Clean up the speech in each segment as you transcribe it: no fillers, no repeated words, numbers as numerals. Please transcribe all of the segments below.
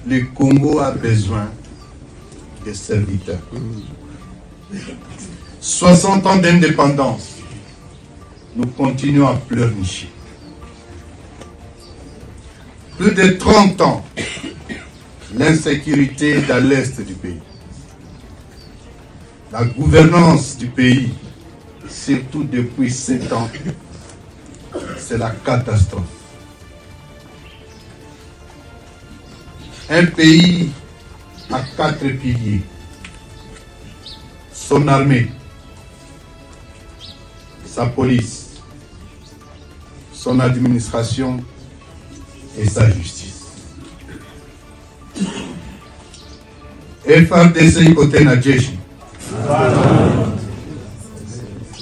le Congo a besoin des serviteurs. 60 ans d'indépendance, nous continuons à pleurnicher. Plus de 30 ans, l'insécurité dans l'est du pays. La gouvernance du pays, surtout depuis 7 ans, c'est la catastrophe. Un pays à 4 piliers. Son armée, sa police, son administration et sa justice. FARDC côté Nadjeshi.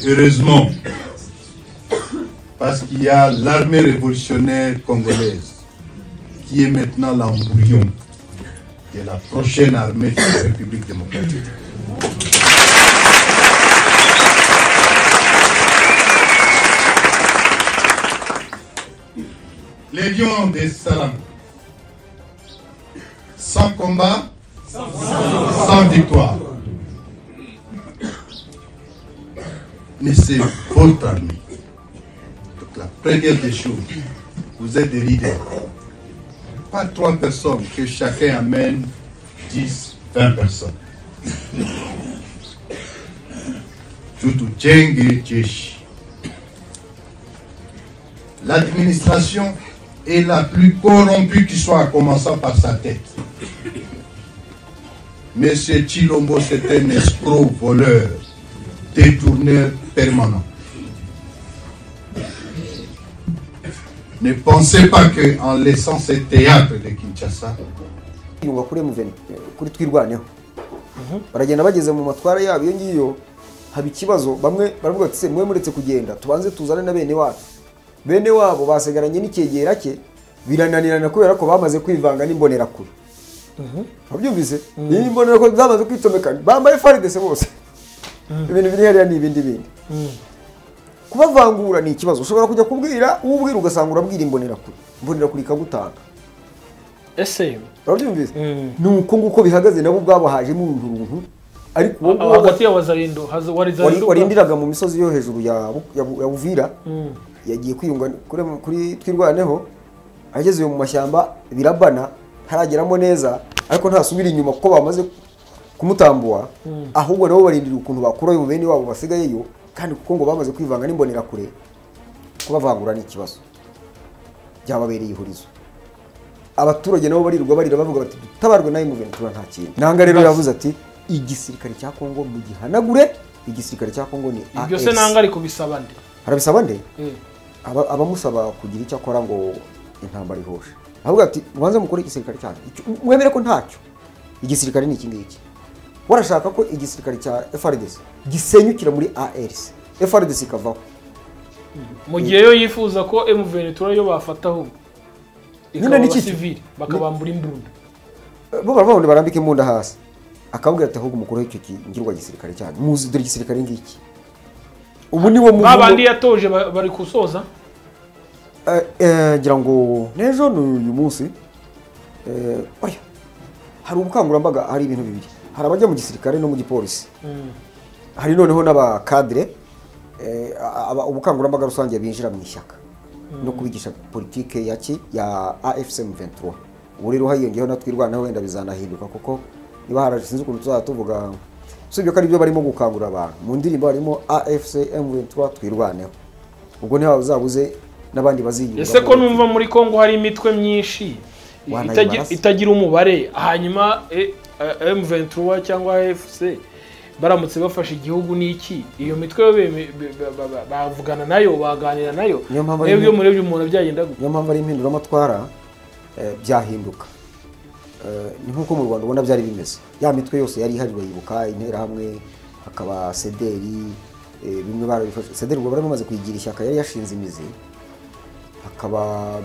Heureusement, parce qu'il y a l'armée révolutionnaire congolaise qui est maintenant l'embryon de la prochaine armée de la République démocratique. Les lions des Salam, sans combat, sans victoire. Mais c'est votre armée. Donc la première des choses, vous êtes des leaders. Pas 3 personnes, que chacun amène 10, 20 personnes. Surtout Djenge Djeshi. L'administration est la plus corrompue qui soit, en commençant par sa tête. Monsieur Chilombo, c'est un escroc voleur, détourneur permanent. Ne pensez pas qu'en laissant ce théâtre de Kinshasa, kuri twirwaneho baragenda bageze mu matwara yabo iyo ngiyo haba ikibazo bamwe baravuga ati se mwe muretse kugenda tubanze tuzane na bene wabo basegaranye n'ikegera cye birananirana kubera ko bamaze kwivanga n'imbonera kure babyumvise n'imbonera ko zamaze kwitomekana bambaye FARDC bose ibintu biri hariya n'ibindi kubavangura ni ikibazo ushobora kujya kubwira ubwira ugasanga urabwira imbonera kure ikagutanga ese babyumvise nuko nguko bihagaze nabo bwabo haje mu runtu ariko hagati ya Wazarindo warindiraga mu misozi yo hejuru ya Uvira yagiye kwiyunga kuri twirwaneho ageze mu mashyamba birabana harageramo neza ariko ntasubira inyuma kuko bamaze kumutambua ahubwo nabo barindira ukuntu bakura yo bene wabo basigayeyo kandi kuko ngo bamaze kwivanga n'imbonera kure kubavangura ni ikibazo byababereye ihurizo abaturage nabo barira bavuga bati tabarwe nayo Muventura nta kintu nanga rero yavuze ati igisirikare cya Kongo mu gihanagure igisirikare cya Kongo ni ibyo se nanga ari kubisaba nde arabisaba nde abamusaba kugira icyo akora ngo intambara ihoshe avuga ati mwanze mukore igisirikare cyane mwemere ko ntacyo igisirikare ni ikingiki warashaka ko igisirikare cya FARDC gisenyukira muri ARC FARDC ikavaho mu gihe yo yifuza ko M23 yo bafataho nyine ni civil bakabambura imbunda bo baravuga barambike imbunda hasi akavuga ati ahubwo mukuru icyo ngirwa gisirikare cyane muzi dore igisirikare ngiki ubu ni wo babandi yatoje bari kusoza ngira ngo nejo n'uyu munsi oya hari ubukangurambaga hari ibintu bibiri hari abajya mu gisirikare no mu gipolisi hari noneho n'abakadre ubukangurambaga rusange binjira mu ishyaka no kubigisha politike ya AFC M23 ubu rero hayongeyeho natwirwanaho wenda bizanahinduka kuko niba harashinze ukuntu tuzatuvuga sibyo kari byo barimo gukangura abantu mu ndirimbo harimo AFC M23 twirwaneho ubwo niho bazabuze nabandi baziyumva ese ko numva muri Kongo hari imitwe myinshi itagira umubare hanyuma M23 cyangwa AFC baramutse bafashe igihugu niki iyo mitwe yo bavugana nayo baganira nayo nebyo murebye umuntu byagenda niyo mpamvu ari impindura amatwara byahinduka ni nkuko mu Rwanda ubona byari bimeze ya mitwe yose yari ihari bayibuka intera hamwe akaba sederi bimwe barabifashe sederi ubwo baramaze kuyigira ishyaka yari yashinze imizi akaba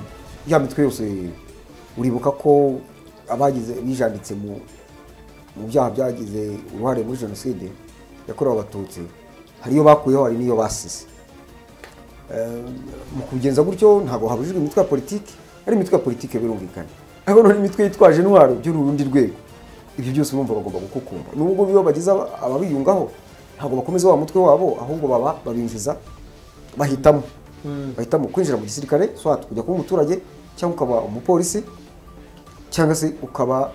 ya mitwe yose uribuka ko abagize bijanditse mu byaha byagize uruhare muri jenoside yakorewe abatutsi hariyo bakuyeho hari niyo basize mu kugenza gutyo ntago habujijwe imitwe ya politiki ari imitwe ya politiki birumvikana ariko none imitwe yitwaje intwaro byo rurundi rwego ibyo byose urumva bagomba gukukumba nubwo biba bagize ababiyungaho ntabwo bakomeza wa mutwe wabo ahubwo babinjiza bahitamo kwinjira mu gisirikare soit kujya kuba umuturage cyangwa ukaba umupolisi cyangwa se ukaba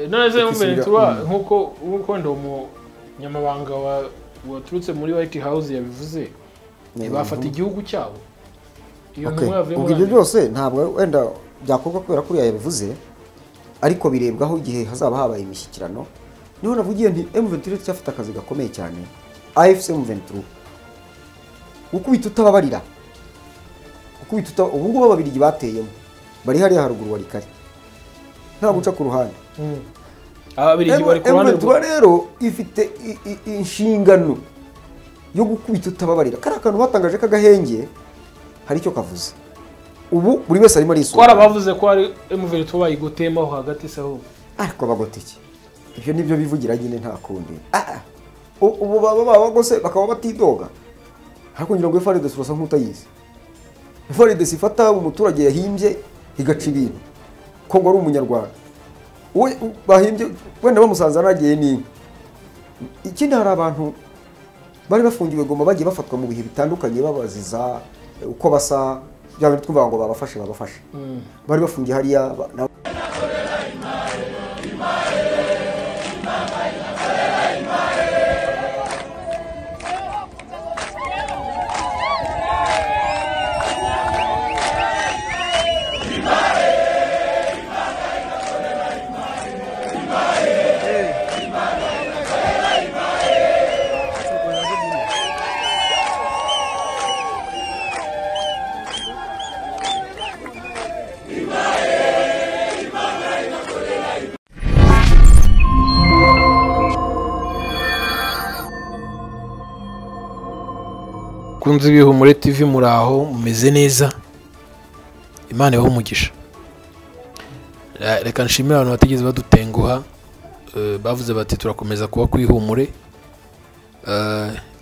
none nkuko ndo umunyamabanga waturutse muri White House yabivuze bafata igihugu cyabo iyo ubwo ibyo byose ntabwo wenda byakorwa kubera ko yabivuze ariko birebwaho igihe hazaba habaye imishyikirano niho navugiye nti M23 cyafite akazi gakomeye cyane AFC M23 ukubita utababarira ubu ngubu babiri bateyemo bari hariya haruguru wari kare nta guca ku ruhande ababiri bari ku ruhande rero ifite inshingano yo gukubita utababarira kari akantu batangaje kagahenge hari icyo kavuze ubu buri wese arimo arisuka kwara bavuze ko ari M23 bayigotemaho hagati se aho ariko bagoteke ibyo nibyo bivugira nyine nta kundi ubu baba gose bakaba batidoga ariko ngira ngo FARDC surasa nk'utayizi FARDC ifata umuturage yahimbye igaca ibintu ko ngo ari umunyarwanda we bahimbye wenda bamusanze nagiye ni ikindi hari abantu bari bafungiwe Goma bagiye bafatwa mu bihe bitandukanye babaziza uko basa byaba twumva ngo babafashe bari bafungiye hariya kunze ibihumure TV muraho mumeze neza Imana yaho umugisha reka nshimira abantu batigeze badutenguha bavuze bati turakomeza kuba kwihumure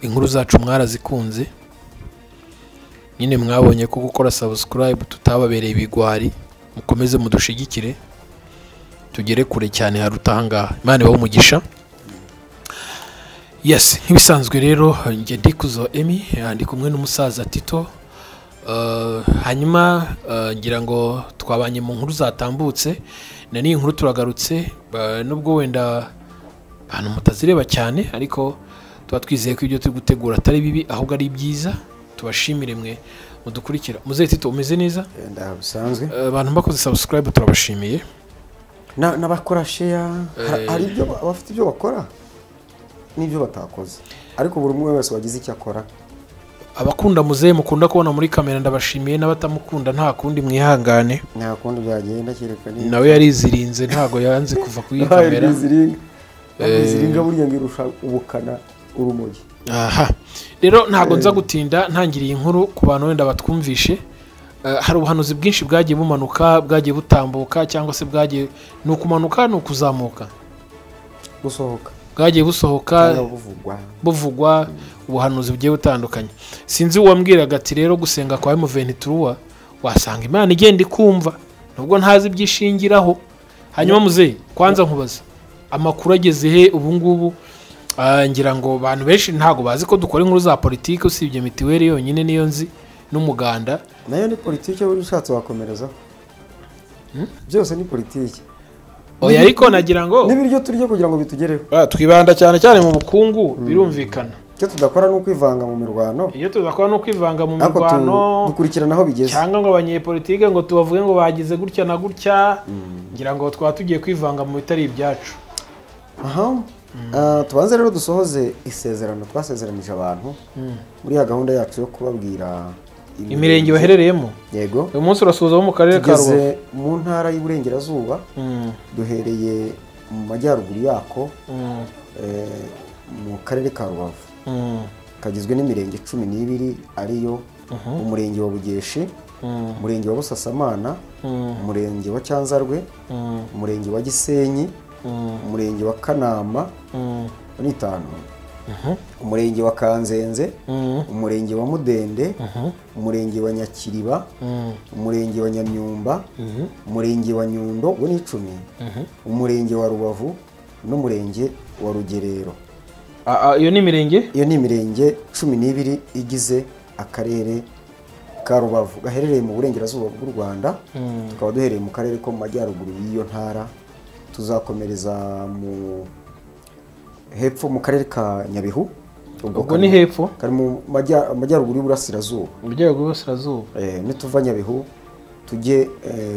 inkuru zacu mwarazikunze nyine mwabonye ko gukora subscribe tutababereye ibigwari mukomeze mudushigikire tugere kure cyane harutahangaha Imana yaho umugisha yes nk'ibisanzwe rero nge ndikuzo Emi ndi kumwe n'umusaza Tito hanyuma ngira ngo twabanye mu nkuru zatambutse nani inkuru turagarutse nubwo wenda abantu mutazireba cyane ariko tuba twizeye ko ibyo turi gutegura atari bibi ahubwo ari byiza tubashimire mwe mudukurikira muze Tito umeze neza ndabisanzwe abantu bakoze subscribe turabashimiye n'abakora share hari ibyo bafite ibyo bakora n'ibyo batakoze ariko buri umwe wese wagize icyo akora abakunda muze mukunda kubona muri kamera ndabashimiye n'abatamukunda nta kundi mwihangane nta kundi byagenda cyerekana nawe yarizirinze ntago yanze kuva ku iyi kamera ziringa burya ngirusha ubukana urumogi aha rero ntago nza gutinda ntangiriye inkuru ku bantu wenda batwumvishe hari ubuhanuzi bwinshi bwagiye bumanuka bwagiye butambuka cyangwa se bwagiye nukumanuka nukuzamuka gusohoka bwagiye busohoka buvugwa ubuhanuzi bugiye butandukanye sinzi uwambwiraga ati rero gusenga kwa M23 wasanga Imana igenda ikumva nubwo ntazi byishingiraho hanyuma muze kwanza nkubaza amakuru ageze he ubu ngubu ngira ngo abantu benshi ntago bazi ko dukora inkuru za politike usibye mitiweri yonyine niyo nzi n'umuganda nayo ni politike uri ushatse wakomereza byose ni politike oya ariko nagira ngo n'ibiryo turyo kugira ngo bitugereho twibanda cyane cyane mu bukungu birumvikana cyo tudakora no kwivanga mu mirwano iyo tudakora no kwivanga mu mirwano dukurikirana aho bigeze cyangwa ngo abanyepolitike ngo tubavuge ngo bagize gutya na gutya ngira ngo twatugiye kwivanga mu bitari ibyacu tubanze rero dusohoze isezerano twasezeranije abantu muri ya gahunda yacu yo kubabwira imirenge baherereyemo yego uyu munsi urasoza mu karere ka Rubavu mu ntara y'Iburengerazuba duhereye mu majyaruguru yako mu karere ka Rubavu kagizwe n'imirenge 12 ariyo umurenge wa Bugeshi umurenge wa Busasamana umurenge wa Cyanzarwe umurenge wa Gisenyi umurenge wa Kanama n'itanu umurenge wa Kanzenze, umurenge wa Mudende, umurenge wa Nyakiriba, umurenge wa Nyamyumba, umurenge wa Nyundo wo ni 10, umurenge wa Rubavu n'umurenge wa Rugerero. Iyo ni imirenge? Iyo ni imirenge 12 igize akarere ka Rubavu gaherereye mu burengerazuba bw'u Rwanda. Tukaba duhereye mu karere ko mu majyaruguru y'iyo ntara, tuzakomereza mu hepfo mu karere ka Nyabihu. Ubwo ni hepfo kari mu majyaruguru y'Uburasirazuba. Y'Uburasirazuba. Nituva Nyabihu tujye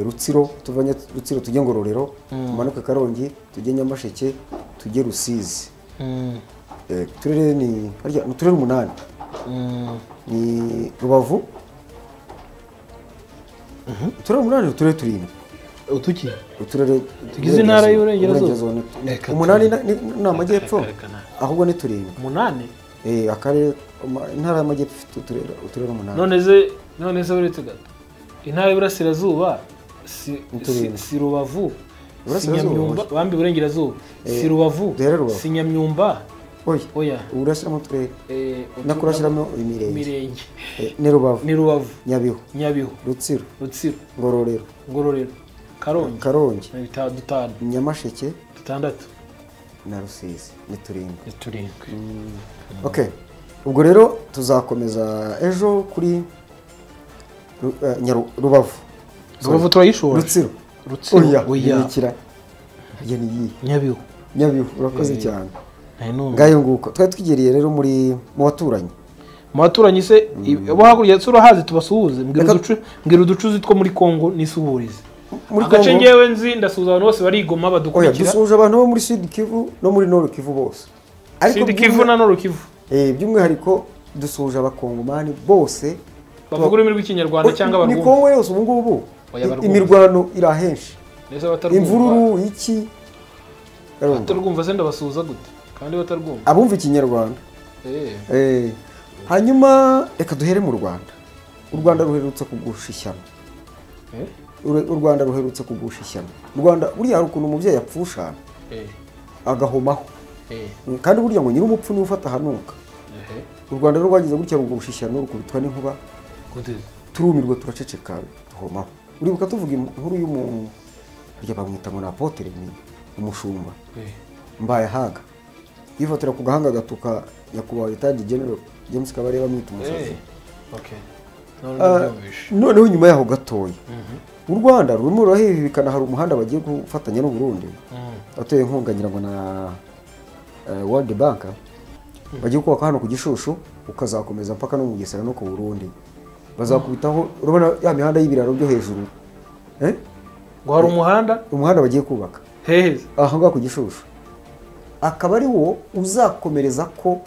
Rutsiro, tuvanye Rutsiro tujye Ngororero, tumanuke Karongi, tujye Nyamasheke, tujye Rusizi. Turere ni harya turere 8. Ni Rubavu. Turere 8, turere 7. Utuki? Uturere tugize intara y'Uburengerazuba. 8 ni amajyepfo. Ahubwo ni 7. 8? Akarere intara y'amajyepfo ifite uturere 8. None se uretse gato. Intara y'Uburasirazuba si Rubavu. Si Nyamyumba, bambi Burengerazuba. Si Rubavu. Si Nyamyumba. Oya. Urashyiramo turere. Nakurashyiramo imirenge. Ni Rubavu. Nyabihu. Rutsiro. Ngororero. Karongi. 5. Nyamasheke. 6. Na Rusizi. Ni 7. Okay. Ubwo rero tuzakomeza ejo kuri Rubavu. Rubavu turayishora. Rutsiro. Oya. Nyabihu. Urakoze cyane. Ngayo nguko twari twigereye rero mu baturanyi se bo hakurya turahazi tubasuhuze mbwira uducuzi two muri Kongo n'isuburize agace ngewe nzi ndasuhuza abantu bose barigoma badukurikira. Dusuhuje abantu bo muri Sud Kivu no muri Nord Kivu bose. Sud Kivu na Nord Kivu. By'umwihariko dusuhuje abakongomani bose bavuga ururimi rw'ikinyarwanda cyangwa abarwumva. Ni Kongo yose ubu ngubu imirwano irahenshi. Imvururu iki batarwumva se ndabasuhuza gute kandi batarwumva abumva ikinyarwanda. Hanyuma reka duhere mu Rwanda. U Rwanda ruherutse kugusha ishyano. Mu Rwanda buriya hari ukuntu umubyeyi yapfusha agahomaho. Kandi burya ngo nyir'umupfu ni ufata hanuka. U Rwanda rwagize gutya rugusha ishyano rukubitwa n'inkuba. Turumirwa turaceceka duhomaho. Uribuka tuvuga inkuru y'umuntu burya bamwita ngo na Apotre ni umushumba. Mbaye haga yifatira ku gahanga gatuka nyakubahwa Letaje General James Kabarebe bamwita umusazi. Noneho nyuma yaho gatoya u Rwanda rurimo rurahibikana, hari umuhanda bagiye gufatanya n'u Burundi ateye inkunga nyirango na World Bank, bagiye kubaka hano ku Gishushu ukazakomeza mpaka no mu Gisera no ku Burundi. Bazakubitaho urabona ya mihanda y'ibiraro byo hejuru. Ngo hari umuhanda bagiye kubaka aha ngaho ku Gishushu, akaba ari wo uzakomereza ko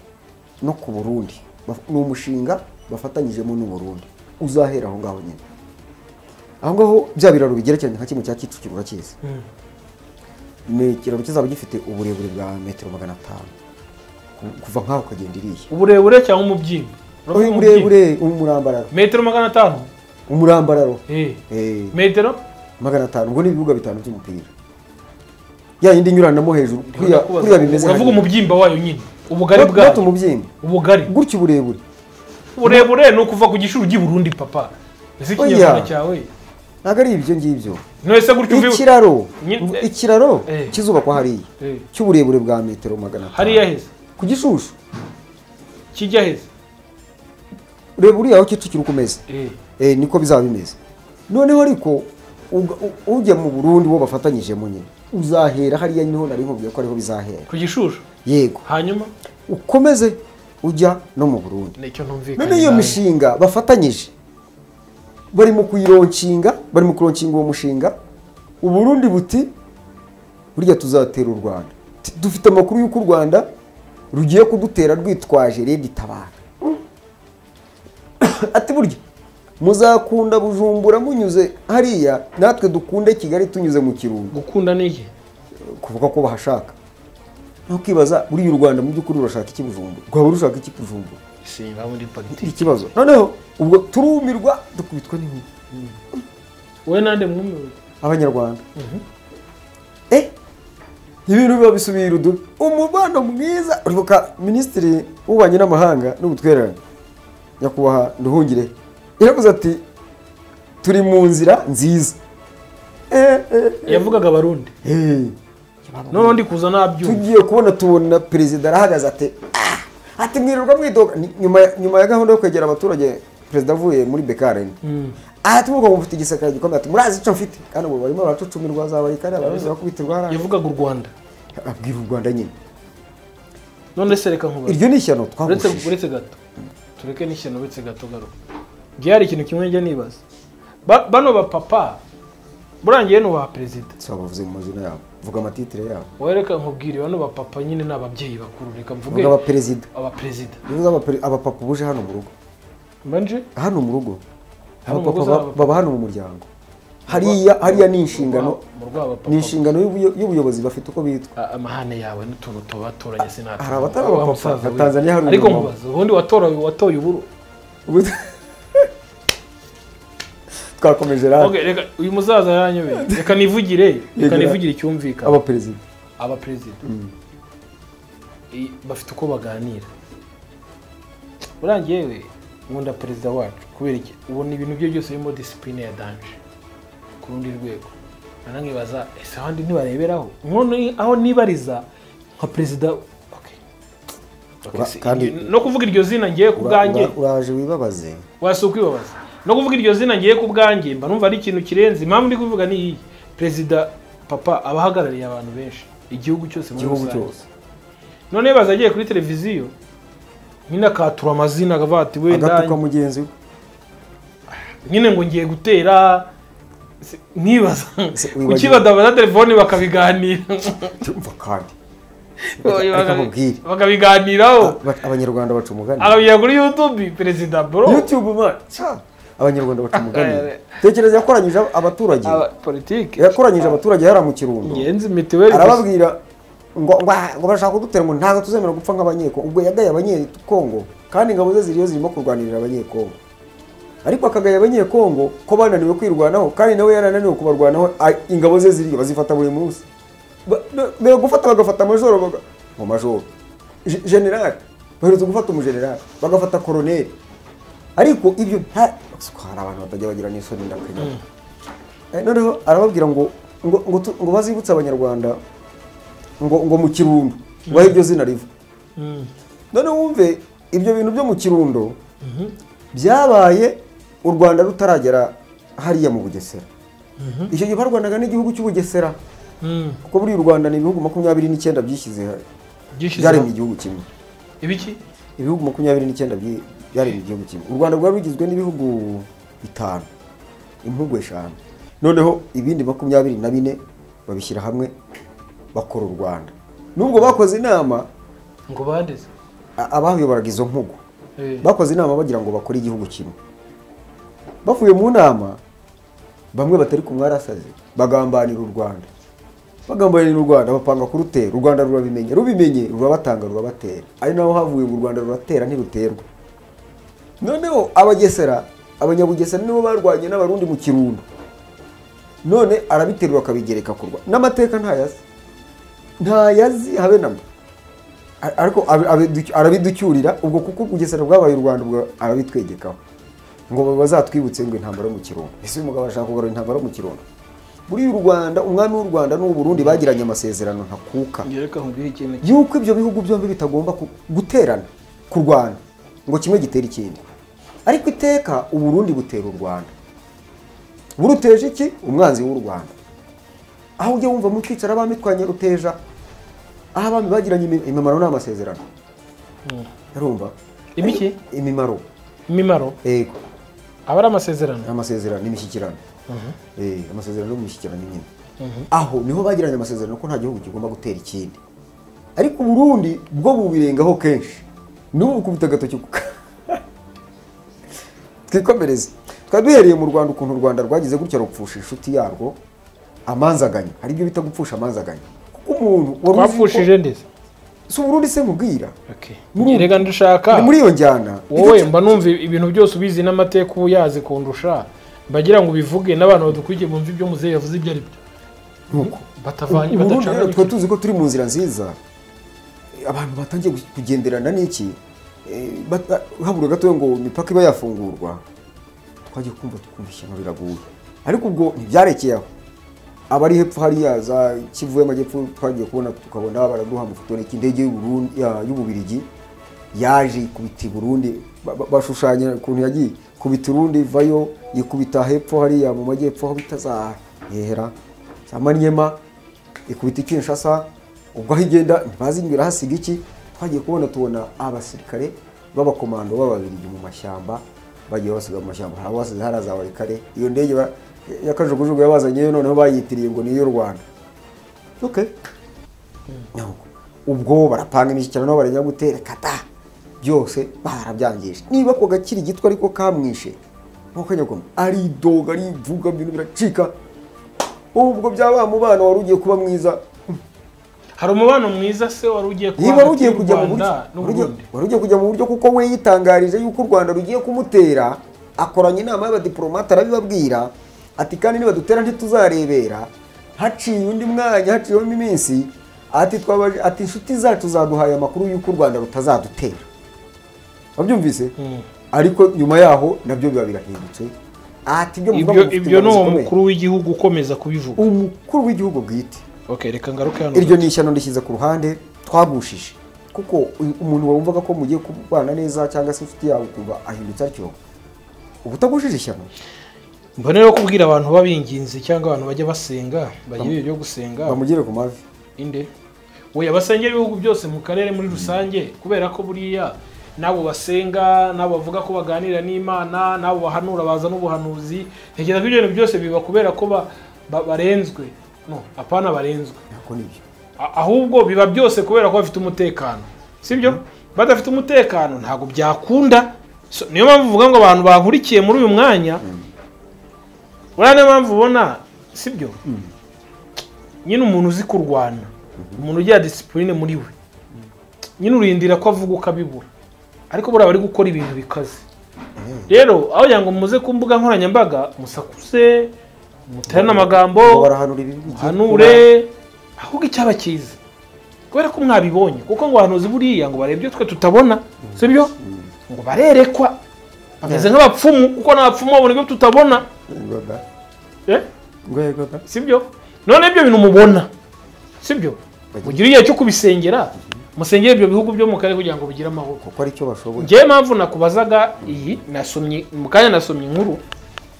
no ku Burundi. Ni umushinga bafatanyijemo n'u Burundi uzahera aho ngaho nyine. Aho ngaho bya biraro bigerekeranye nka kimwe cya Kicukiro urakizi. Ni kiraro kizaba gifite uburebure bwa metero 500 kuva nkaho kagenda iriya. Uburebure cyangwa umubyimba? Uburebure umurambararo. Metero 500? Umurambararo. Metero 500 ngo ni ibibuga 5 by'umupira. Ya yindi nyuranamo hejuru kuriya bimeze. Uravuga umubyimba wayo nyine. Ubugari bwa. Gato umubyimba. Ubugari. Gutyo uburebure. Uburebure no kuva ku Gishuru ry'i Burundi papa. Ese kinyarwanda cyawe? Ntago ari ibyo ngibyo. Nose gutyo uvuye. Ikiraro kizubakwa hariya. Cy'uburebure bwa metero 500. Hariya heza. Ku Gishushu. Kijya heza. Urebure aho Kicukiro kumeze. Niko bizaba bimeze. Noneho ariko ujya mu Burundi wo bafatanyije mu nyine. Uzahera hariya niho nari nkubwiye ko ariho bizahera. Ku Gishushu. Yego. Hanyuma ukomeze ujya no mu Burundi. Nicyo ntumvikana. None iyo mishinga bafatanyije bari mu kuyironcinga, uwo mushinga. U Burundi buti burya tuzatera u Rwanda. Dufite amakuru y'uko u Rwanda rugiye kudutera rwitwaje Red Tabara. Ati burya muzakunda Bujumbura munyuze hariya, natwe dukunde Kigali tunyuze mu Kirundo. Gukunda niki? Kuvuga ko bahashaka. No kwibaza buri u Rwanda mu by'ukuri urashaka iki Bujumbura? Rwaba rushaka iki Bujumbura? Singa muri politiki. Ikibazo. Noneho ubwo turumirwa dukubitwa n'inkuba. Wowe nande mwumiwe? Abanyarwanda. ibintu biba bisubira udubi. Umubano mwiza uribuka minisitiri w'ububanyi n'amahanga n'ubutwererane nyakubahwa Nduhungire yaravuze ati turi mu nzira nziza. yavugaga abarundi none ndi kuza nabyumva tugiye tubona perezida arahagaze ati mwirirwa mwidoga nyuma ya gahunda yo kwegera abaturage perezida avuye muri Bekareni ati mugo mufite igisakara gikomeye ati murazi icyo mfite kandi ubu barimo baracucumirwa zabaye kandi abarundi bakubitirwa hara yavugaga u Rwanda abwira u Rwanda nyine none se reka nkubaze iryo ni ishyano twagushije uretse gato tureke n'ishyano uretse gato garuka byari ikintu kimwe njya nibaza bano ba papa burangiye no ba perezida bavuze mu mazina yabo vuga amatitire yabo wereka nkubwire bano ba papa nyine n'ababyeyi bakuru reka mvuge aba perezida bivuze aba papa buje hano mu rugo manje hano mu rugo aba papa baba hano mu muryango hariya ni inshingano y'ubuyobozi bafite uko bitwa amahane yawe n'utuntu tubatoranye sinatse hari abatari abapapa Tanzania hari ariko mubaze ubundi watoye uburu twakomeje rero reka uyu muzaza yanyobeye reka nivugire icyumvikana aba perezida bafite uko baganira burangiye we nkunda perezida wacu kubera iki ubona ibintu bye byose birimo discipline ya danje ku rundi rwego nanangibaza ese abandi ntibareberaho none aho nibariza nka perezida kandi no kuvuga iryo zina ngiye ku bwanjye uraje wibabaze wasukwibabaza no kuvuga iryo zina ngiye ku bwanjye mba numva ari ikintu kirenze impamvu ndi kuvuga ni iyi perezida papa abahagarariye abantu benshi igihugu cyose muri rusange none bazagiye kuri televiziyo nyine akatura amazina akavuga ati wenda agatuka mugenzi we nyine ngo ngiye gutera nkibaza ukibadabaza telefone bakabiganira umva kandi bakabiganiraho abanyarwanda baca umugani ababwira kuri YouTube perezida bro YouTube man abanyarwanda baca umugani tekereza yakoranyije abaturage politike yakoranyije abaturage yara mu Kirundo ngenzi mitiweli arababwira ngo bashaka kudutera ngo ntago tuzemera gupfa nk'abanyeko ubwo yagaye abanyekongo kandi ingabo ze ziriyo zirimo kurwanirira abanyekongo ariko akagaye abanyekongo ko bananiwe kwirwanaho kandi nawe yarananiwe kubarwanaho ingabo ze ziriyo bazifata buri munsi bero gufata bagafata majoro mu majoro general baherutse gufata umugeneral bagafata colonel ariko ibyo hari abantu batajya bagira n'isoni ndakanya noneho arababwira ngo bazibutse abanyarwanda ngo mu Kirundo bahe ibyo zina riva none wumve ibyo bintu byo mu Kirundo byabaye u Rwanda rutaragera hariya mu Bugesera icyo gihe barwanaga n'igihugu cy'Ubugesera kuko buri u Rwanda ni ibihugu 29 byishyize byari mu gihugu kimwe ibiki ibihugu 29 byari mu gihugu kimwe u Rwanda rwari rugizwe n'ibihugu 5 impugu 5 noneho ibindi 24 babishyira hamwe bakora u Rwanda nubwo bakoze inama ngo bandeze abayoboraga izo mpugu bakoze inama bagira ngo bakore igihugu kimwe bavuye mu nama bamwe batari kumwarasaze bagambanira u Rwanda bapanga kurutera u Rwanda rubimenye rurabatanga rurabatera ari naho havuye u Rwanda ruratera ntiruterwa noneho abanyabugesera nibo barwanye n'abarundi mu Kirundo none arabiterura akabigereka kurwa n'amateka ntayazi habe namba ariko arabiducyurira ubwo kuko Bugesera bwabaye u Rwanda ubwo arabitwegekaho ngo bazatwibutse ngo intambara yo mu Kirundo ese umugabo ashaka kugarura intambara yo mu Kirundo buri u Rwanda umwami w'u Rwanda n'u Burundi bagiranye amasezerano ntakuka yuko ibyo bihugu byombi bitagomba guterana kurwana ngo kimwe gitera ikindi ariko iteka u Burundi butera u Rwanda buruteje iki umwanzi w'u Rwanda aho ujye wumva mu kwicara abamitwanye ruteja aho abami bagiranye imimaro n'amasezerano urumva ibiki imimaro yego abara amasezerano n'imishyikirano amasezerano y'umushyikirano nyine aho niho bagiranye amasezerano ko nta gihugu kigomba gutera ikindi ariko Burundi bwo bubirengaho kenshi n'ubu kubita gatoki twikomereze twari duhereye mu Rwanda ukuntu u Rwanda rwagize gutya rupfusha inshuti yarwo amanzaganya hari ibyo bita gupfusha amanzaganya kuko umuntu wapfushije ndetse si Burundi se mubwira rega ndushaka muri iyo njyana wowe mba numva ibintu byose ubizi n'amateka uyazi kundusha bagira ngo bivuge n'abantu badukwiye bumva ibyo muzehe yavuze ibyo ari byo nuko batavanye Uburundi badacana rero twe tuzi ko turi mu nzira nziza abantu batangiye kugenderana n'iki habura gato ngo imipaka iba yafungurwa twagiye kumva ishyano riraguye ariko ubwo ntibyarekeye aho abari hepfo hariya za Kivu y'Amajyepfo twagiye kubona tukabona baraduha amafoto y'indege y'Ububirigi yaje ikubita i Burundi bashushanya ukuntu yagiye kubita Burundi vayo yikubita hepfo hariya mu majyepfo aho bitaza hehera Samanyema ikubita Kinshasa ubwo aho igenda ntibazi imbere hasiga iki twagiye tubona abasirikare b'abakomando b'Ababirigi mu mashyamba bagiye basiga mu mashyamba abasize haraza abarikare iyo ndege yakajugujugu yabazanye noneho bayitiriye ngo niyo Rwanda okay ubwo barapanga imishyikirano no barajya gutera kata byose barabyangije niba ko gakiri gitwa ariko kamwishe nkuko nyagoma ari doga ari vuga bintu biracika ubwo byaba mu bana wari ugiye kuba mwiza hari umubano mwiza se wari ugiye kuba wari ugiye kujya mu buryo kuko we yitangarije yuko u Rwanda rugiye kumutera akoranye inama y'abadiplomate arabibabwira ati kandi niba dutera ntituzarebera haciye undi mwanya haciyeho iminsi ati inshuti zacu zaduhaye amakuru yuko u Rwanda rutazadutera wabyumvise ariko nyuma yaho nabyo biba birahindutse ati ibyo no umukuru w'igihugu ukomeza kubivuga umukuru w'igihugu bwite okay reka ngaruke hano iryo nishyano ndishyize ku ruhande twagushije kuko umuntu wumvaga ko mugiye kubana neza cyangwa se inshuti yawe kuba ahindutse atyo ubutagushije ishyano mbone rero kubwira abantu babinginze cyangwa abantu bajya basenga bagiye byo gusenga bamugire ku mavi inde oya basengera ibihugu byose mu karere muri rusange kubera ko buriya nabo basenga nabo bavuga ko baganira n'Imana nabo bahanura baza n'ubuhanuzi ntekereza ko ibyo bintu byose biba kubera ko barenzwe no apana barenzwe nako nibyo ahubwo biba byose kubera ko bafite umutekano sibyo badafite umutekano ntago byakunda niyo mpamvu uvuga ngo abantu bankurikiye muri uyu mwanya urane mpamvu ubona sibyo nyine umuntu uzi kurwana umuntu ugira discipline muri we nyine urindira ko avuga ukabibura ariko bura bari gukora ibintu bikaze rero aho yango muze ku mbuga nkoranyambaga musakuze muterana amagambo hanure ahubwo icyaba cyiza kubera ko mwabibonye kuko ngo ahantu buriya ngo barebye twe tutabona sibyo ngo barerekwa bameze nk'abapfumu kuko n'abapfumu babona ibyo tutabona sibyo none ibyo bintu mubona sibyo mugira igihe cyo kubisengera musengere ibyo bihugu byo mu karere kugira ngo bigire amahoro kuko ari cyo bashoboye ngiye mpamvu nakubazaga iyi nasomye mu kanya nasomye inkuru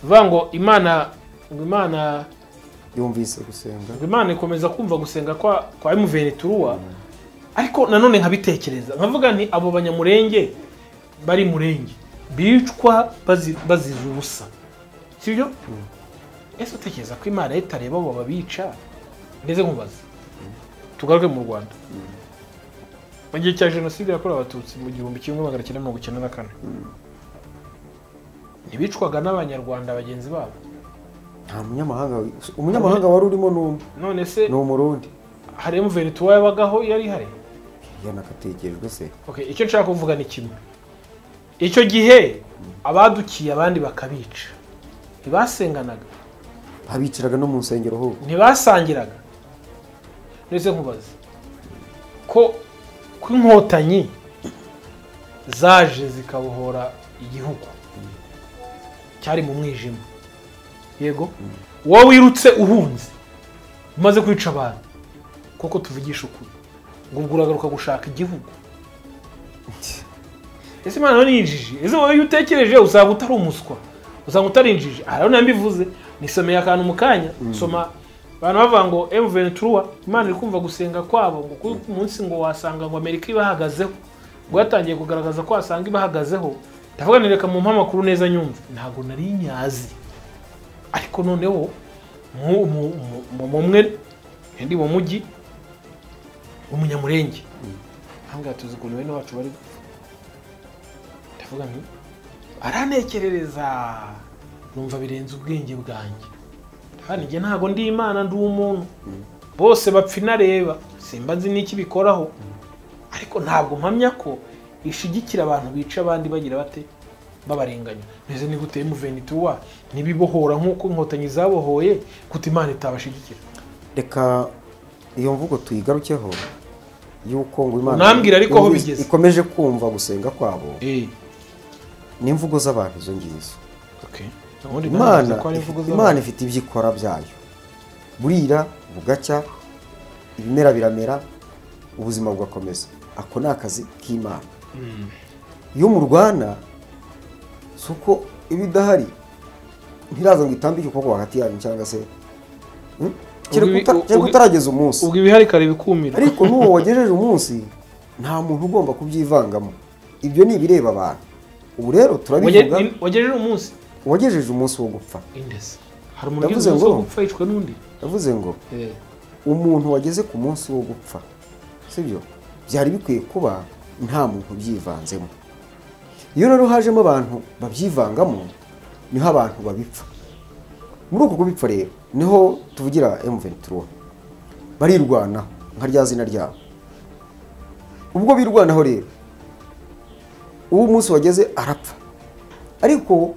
bivuga ngo Imana yumvise gusenga Imana ikomeza kumva gusenga kwa M23 ariko nanone nkabitekereza nkavuga nti abo banyamurenge bari murenge bicwa baziza ubusa sibyo ese utekereza ko Imana itareba abo babica ndeze nkubaza tugaruke mu Rwanda mu gihe cya jenoside yakorewe abatutsi mu 1994 ntibicwaga n'abanyarwanda bagenzi babo nta umunyamahanga wari urimo n'umwe none se ni umurundi hari M23 yabagaho yari hari yanakatekerejwe se okay icyo nshaka kuvuga ni kimwe icyo gihe abadukiye abandi bakabica ntibasenganaga babiciraga no mu nsengero ho ntibasangiraga nese nkubaza ko inkotanyi zaje zikabohora igihugu cyari mu mwijima yego wowe wirutse uhunze umaze kwica abantu koko tuvugisha ukuri ngo uragaruka gushaka igihugu ese Imana ni injiji ese wowe utekereje uzaba utari umuswa uzaba utari injiji rero nambivuze nisomeye akantu mu kanya soma abantu bavuga ngo M23 Imana iri kumva gusenga kwabo ngo ku munsi ngo wasanga ngo Amerika ibahagazeho ngo yatangiye kugaragaza ko wasanga ibahagazeho ndavuga nireka mu mpamakuru neza nyumva ntago nari nyazi ariko noneho mumwe ndi mu mujyi umunyamurenge hanga tuzi ko bene wacu bari ndavuga nti aranekerereza numva birenze ubwenge bwanjye hano nge ntago ndi Imana ndi umuntu bose bapfa inareba simba nzi n'iki bikoraho ariko ntabwo mpamya ko ishigikira abantu bica abandi bagira bate babarenganya neze ni gute M23 nibibohora nkuko inkotanyi zabohoye kuti Imana itabashigikira reka iyo mvugo tuyigarukeho yuko ngo Imana unambwira ariko aho bigeze ikomeje kumva gusenga kwabo ni imvugo z'abantu izo ngizo. Imana ifite ibyo ikora byayo, burira bugacya, ibimera biramera, ubuzima bugakomeza. Ako ni akazi k'Imana. Iyo murwana suko ibidahari ntiraza ngo itambike ukuboko hagati yanyu cyangwa se cyangwa utarageza umunsi ubwo ibihari kare bikumira, ariko n'uwo wagejeje umunsi nta muntu ugomba kubyivangamo. Ibyo ni ibireba abantu. Ubu rero turabivuga wagejeje umunsi wo gupfa. Hari umuntu ugize umunsi wo gupfa yicwa n'undi. Yavuze ngo umuntu wageze ku munsi wo gupfa, sibyo byari bikwiye kuba nta muntu byivanzemo. Iyo rero hajemo abantu babyivangamo niho abantu babipfa. Muri uko kubipfa rero niho tuvugira M23 barirwana nka rya zina ryabo. Ubwo birwanaho rero uwo munsi wageze arapfa, ariko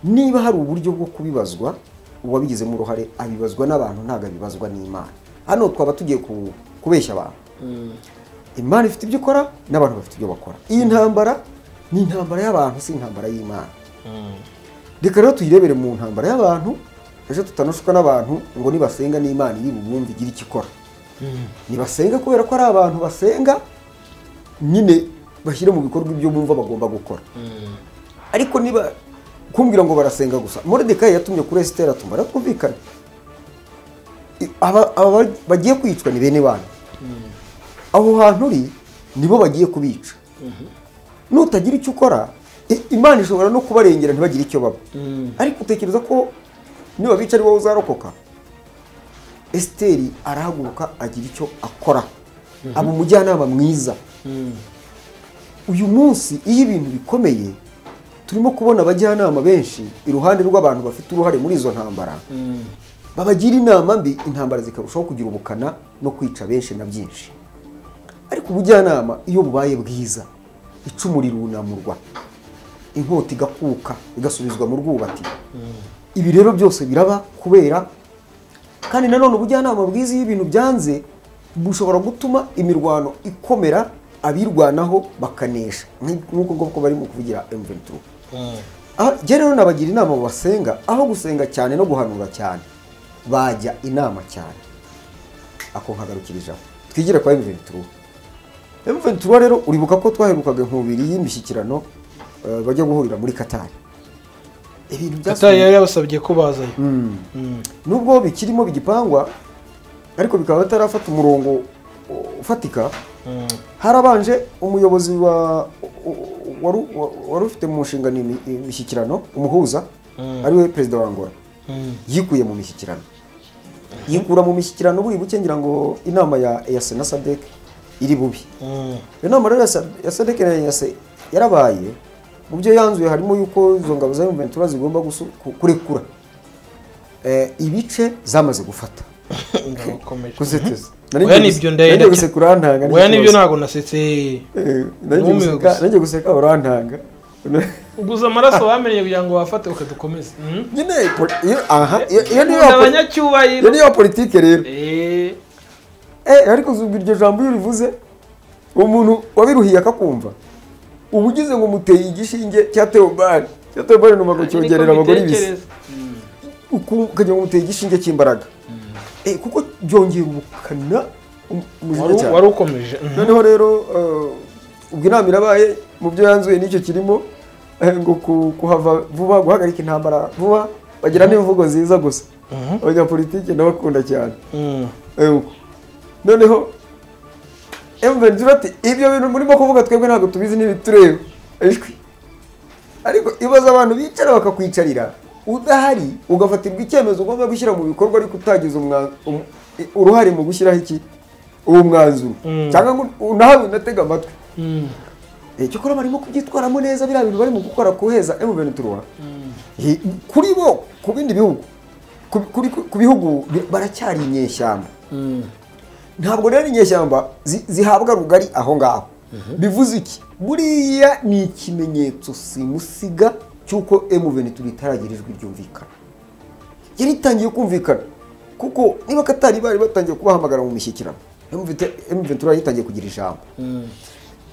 niba hari uburyo bwo kubibazwa uwabigizemo uruhare abibazwa n'abantu, ntago abibazwa n'Imana. Hano twaba tugiye kubeshya abantu. Imana ifite ibyo ikora n'abantu bafite ibyo bakora. Iyi ntambara ni intambara y'abantu, si intambara y'Imana. Reka rero tuyirebere mu ntambara y'abantu, ejo tutanushuka n'abantu ngo nibasenga n'Imana iri bubumve igira icyo ikora. Nibasenga kubera ko ari abantu basenga nyine bashyire mu bikorwa ibyo bumva bagomba gukora. Ariko niba kumbwira ngo barasenga gusa, Moridekayi yatumye kuri Esiteri atumva twumvikana. Aba bagiye kwicwa ni bene wanyu. Aho hantu uri nibo bagiye kubica. Nutagira icyo ukora Imana ishobora no kubarengera ntibagire icyo baba. Ariko utekereza ko niba bica ari wowe uzarokoka? Esiteri arahaguruka agira icyo akora, aba umujyanama mwiza. Uyu munsi iyo ibintu bikomeye turimo kubona abajyanama benshi iruhande rw'abantu bafite uruhare muri izo ntambara, babagira inama mbi, intambara zikarushaho kugira ubukana no kwica benshi na byinshi. Ariko ubujyanama iyo bubaye bwiza, icumu rirunamurwa, inkota igakuka igasubizwa mu rwubati. Ibi rero byose biraba kubera kandi nanone ubujyanama bwiza iyo ibintu byanze bushobora gutuma imirwano ikomera, abirwanaho bakanesha, nk'uko ngoko bari mu kuvugira M23. Je rero nabagira inama basenga, aho gusenga cyane no guhanura cyane, bajya inama cyane. Ako nkagarukirijeho twigira kwa M23 rero uribuka ko twaherukaga nkubiri y'imishyikirano bajya guhurira muri Qatar. Ibintu byasabye yari yabasabye ko bazayo. Nubwo bikirimo bigipangwa ariko bikaba batarafata umurongo ufatika. Harabanje umuyobozi wari ufite mu nshingano imishyikirano, umuhuza ariwe perezida wa Angola, yikuye mu mishyikirano. Yikura mu mishyikirano buri bukengira ngo inama ya EAC na SADC iri bubi. Inama rero ya SADC na EAC yarabaye, mu byo yanzuye harimo yuko izo ngabo za M23 zigomba kurekura ibice zamaze gufata. Kuzeteza oya nibyo ndaye gusekura urantanga. Oya nibyo ntago nasetse. Nanjye guseka urantanga. Uguza amaraso bamenye kugira ngo bafate ukadukomeze. Nyine aha abanyacyubahiro. Niyo politike rero. Ariko zubwira iryo jambo iyo rivuze umuntu wabiruhiye akakumva. Ubugize ngo muteye igishinge cya Theobald. Cya Theobald no mago cyongerera abagore ibisi. Ukajya ngo muteye igishinge cy'imbaraga. Kuko byongera ubukana wari ukomeje. Noneho rero ubwo inama irabaye, mu byo yanzuye n'icyo kirimo ngo kuhava vuba, guhagarika intambara vuba, bagira n'imvugo nziza gusa. Abanyapolitike n'abakunda cyane. Noneho M23 ati ibyo bintu murimo kuvuga twebwe ntabwo tubizi n'ibitureba. Ariko ibaza abantu bicara bakakwicarira udahari ugafatirwa icyemezo ugomba gushyira mu bikorwa ariko utagize uruhare mu gushyiraho iki uwo mwanzuro, cyangwa nawe unatega amatwi. Cyo kora barimo kubyitwaramo neza, bira bintu bari mu gukora kuheza M23 kuri bo, ku bindi bihugu, ku bihugu baracyari inyeshyamba. Ntabwo rero inyeshyamba zihabwa rugari aho ngaho. Bivuze iki? Buriya ni ikimenyetso simusiga cyuko M23 itaragira ijwi ryumvikana. Yari itangiye kumvikana kuko niba Katari bari batangiye kubahamagara mu mishyikirano M23 yitangiye kugira ijambo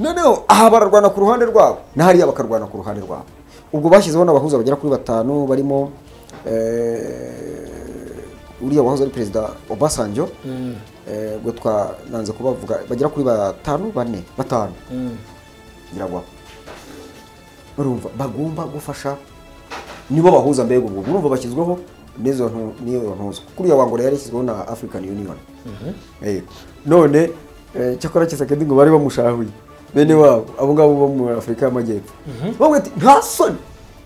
noneho aha bararwana ku ruhande rwabo na hariya bakarwana ku ruhande rwabo ubwo bashyizeho n'abahuza bagera kuri 5 barimo uriya wahoze ari perezida Obasanjo ubwo twananze kubavuga bagera kuri 5 biragwa urumva bagomba gufasha nibo bahuza mbego ubwo urumva bashyizweho niyo ntuzo kuriya wangora yari yashyizweho na African Union none cyakora Tshisekedi ngo bari bamushahuye bene wabo abo ngabo bo mu Afrika y'Amajyepfo bamwe ati nta soni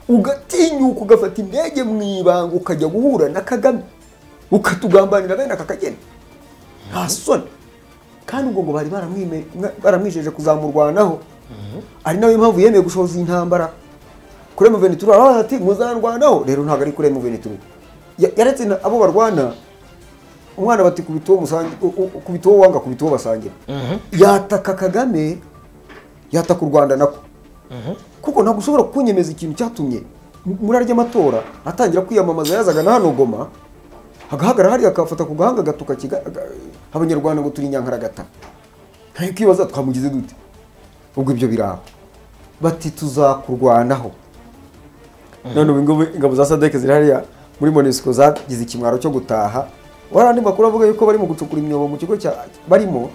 ugatinyuka ugafata indege mwibanga ukajya guhura na Kagame ukatugambanira bene akakageni nta soni kandi ubwo ngo bari baramwijeje kuzamurwanaho ari nayo impamvu yemeye gushoza intambara kuri M23 ati muzarwanaho rero ntago ari kuri M23 yaretse abo barwana umwana bati kubituwo musange kubituwo wanga kubituwo basangira yataka Kagame yataka u Rwanda nako kuko ntabwo ushobora kunyemeza ikintu cyatumye muri arya matora atangira kwiyamamaza yazaga na hano Goma hagahagara hari akafata ku gahanga gatuka abanyarwanda ngo turi nyankaragata ntayo kibaza twamugize dute ubwo ibyo biraho bati tuzakurwanaho none ingabo za SADC zirahariya muri MONUSCO zagize ikimwaro cyo gutaha warandi makuru avuga yuko bari mu gucukura imyobo mu kigo barimo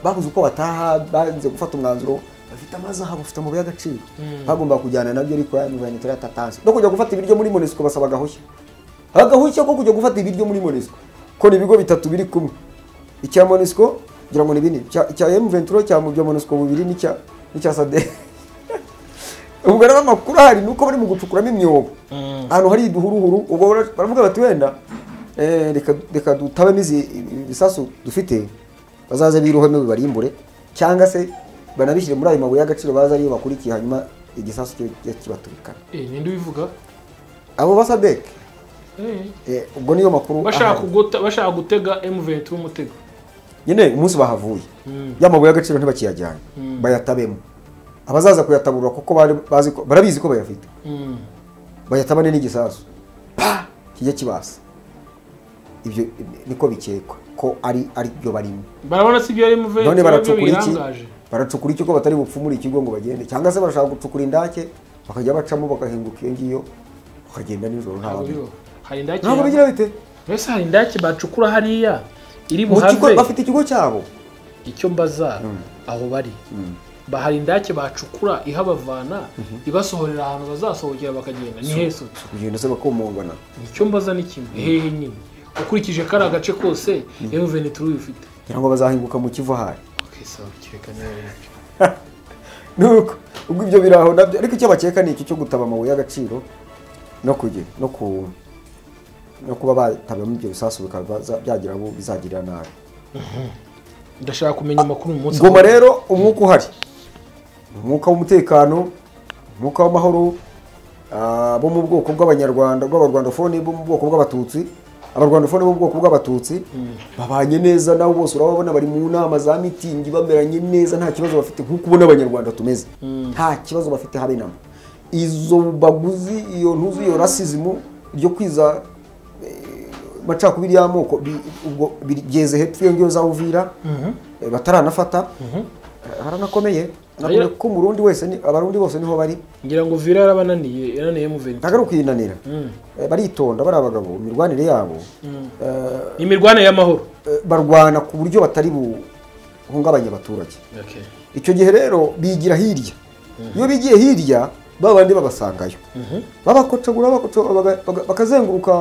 bavuze uko bataha banze gufata umwanzuro bafite amazaha bafite mu by'agaciro bagomba kujyana nabyo ariko M23 atatanze no kujya gufata ibiryo muri MONUSCO basaba agahushya ko kujya gufata ibiryo muri MONUSCO ko ni ibigo bitatu biri kumwe icya MONUSCO ngira ngo ni bini cya M23 cya mu bya MONUSCO bubiri n'icya SADC ubwo rero amakuru hari nuko bari mu gucukuramo imyobo ahantu hari iduhuruhuru ubwo baravuga bati wenda reka dutabemo ibisasu dufite bazaze biroheme bibarimbure cyangwa se banabishyire muri ayo mabuye y'agaciro baza ariyo bakurikiye hanyuma igisasu kibaturikana ninde ubivuga abo basadek ubwo niyo makuru bashaka gutega M23 umutego nyine umunsi bahavuye y'amabuye y'agaciro ntibakiyajyanye bayatabemo abazaza kuyatabura kuko barabizi ko bayafite bayatabane n'igisasu kijya kibasa ibyo niko bikekwa ko ari byo barimo barabona si byo ari M23 none baracukura iki ko batari bupfumura ikigo ngo bagende cyangwa se barashaka gucukura indake bakajya bacamo bakahinguka iyo ngiyo bakagenda nijoro hari indake ntabwo bigira bite mbese hari indake bacukura hariya iri buhave bafite ikigo cyabo icyo mbaza aho bari bahari indake bacukura ihabavana ibasohorera ahantu bazasohokera bakagenda ni heso kugenda se bakomongana icyo mbaza ni kimwe hehe nyine ukurikije kari agace kose M23 bifite kugira ngo bazahinguka mu kivu hari sawa kireka neza nuko ubwo ibyo biraho nabyo ariko icyo bakeka ni iki cyo gutaba amabuye y'agaciro no kuba batabamo ibyo bisasu bikaba byagira abo bizagirira nabi ndashaka kumenya amakuru mu munsi Goma rero umwuka uhari umwuka w'umutekano umwuka w'amahoro bo mu bwoko bw'Abarwandafone bo mu bwoko bw'Abatutsi Abarwandafone bo mu bwoko bw'Abatutsi babanye neza nabo bose urabona bari mu nama za meeting bameranye neza nta kibazo bafite nk'uko ubona Abanyarwanda tumeze nta kibazo bafite habe namo izo baguzi iyo ntuzi iyo racism ryo kwiza macakubiri y'amoko ubwo bigeze hepfo iyo ngiyo za Uvira bataranafata haranakomeye nakone ko Murundi wese ni abarundi bose niho bari ngira ngo Uvira yarabananiye M23 nagarukinanira baritonda bari abagabo imirwanire yabo imirwanire y'amahoro barwana ku buryo batari buhungabanya abaturage icyo gihe rero bigira hirya iyo bigiye hirya babandi babasangayo babakocagura bakazenguruka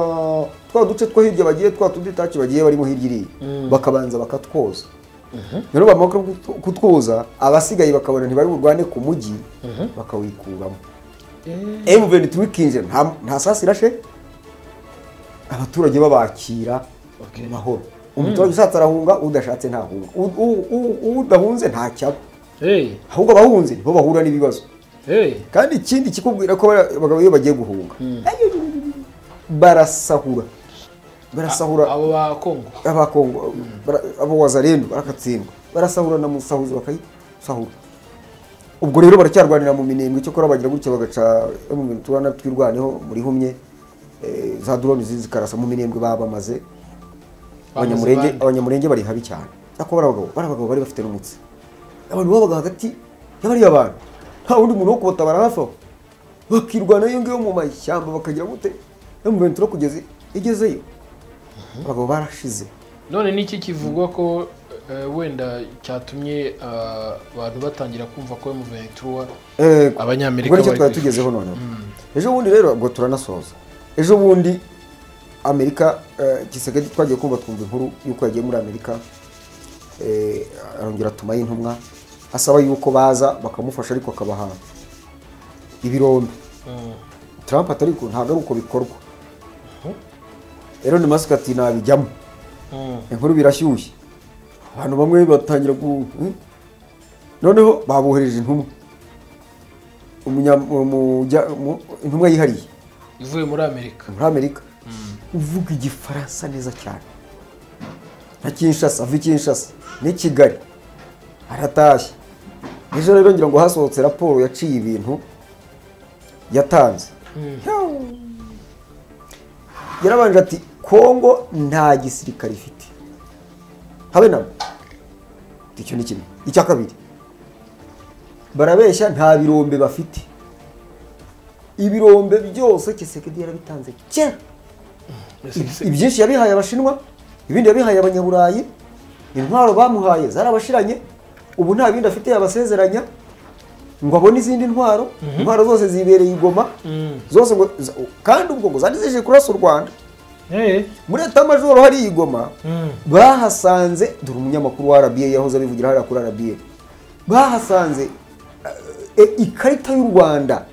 twa duce two hirya bagiye twa tuditaki bagiye barimo hirya iri bakabanza bakatwoza rero bamako kutwoza abasigaye bakabona ntibari burwane ku mugi bakawikuramo M23 kinje nta sasi rashe abaturage babakira mahoro umuturage usatse arahunga udashatse ntahunga udahunze nta cyaba ahubwo bahunze bo bahura n'ibibazo kandi ikindi kikubwira ko abagabo iyo bagiye guhunga barasahura abakongo abo wazarendo barakatsindwa barasahura na musahuzi bakayisahura ubwo rero baracyarwanira mu minembwe cyo kora bagira gutya bagaca mu turana twirwaneho muri humye za drone zikarasa mu minembwe bamaze abanyamurenge bari habi cyane ariko barabagabo bari bafite n'umutsi abantu babaga hagati y'abari abantu nta wundi muntu wo kubatabara hafi aho bakirwana iyo ngiyo mu mashyamba bakagira gute M23 kugeza igezeyo abagabo barashize. None niki kivugwa ko wenda cyatumye abantu batangira kumva ko M23 abanyamerika bari twari tugezeho none ejo bundi rero ubwo turanasoza ejo bundi Amerika Tshisekedi twagiye kumva twumva inkuru yuko yagiye muri Amerika arongera atuma y'intumwa asaba yuko baza bakamufasha ariko akabaha ibirombe. Trump atariko ntago ari uko bikorwa. Elon Musk ati nabijyamo inkuru birashyushye abantu bamwe batangira noneho babohereje intumwa intumwa yihariye ivuye muri Amerika uvuga igifaransa neza cyane na Kinshasa ni Kigali aratashye ejo rero ngira ngo hasohotse raporo yaciye ibintu yatanze yarabanje ati Kongo nta gisirikare ifite habe nabo icyo ni kimwe. Icya kabiri barabeshya nta birombe bafite ibirombe byose Tshisekedi yarabitanze kera ibyinshi yabihaye abashinwa ibindi yabihaye abanyaburayi intwaro bamuhaye zarabashiranye ubu nta bindi afite yabasezeranya ngo abone izindi ntwaro zose zibereye igoma zose ngo kandi ubwo ngo zari zije kurasa u Rwanda muri Leta majoro hari igoma bahasanze dore umunyamakuru wa RBA yahoze abivugira hari kuri RBA bahasanze ikarita y'u Rwanda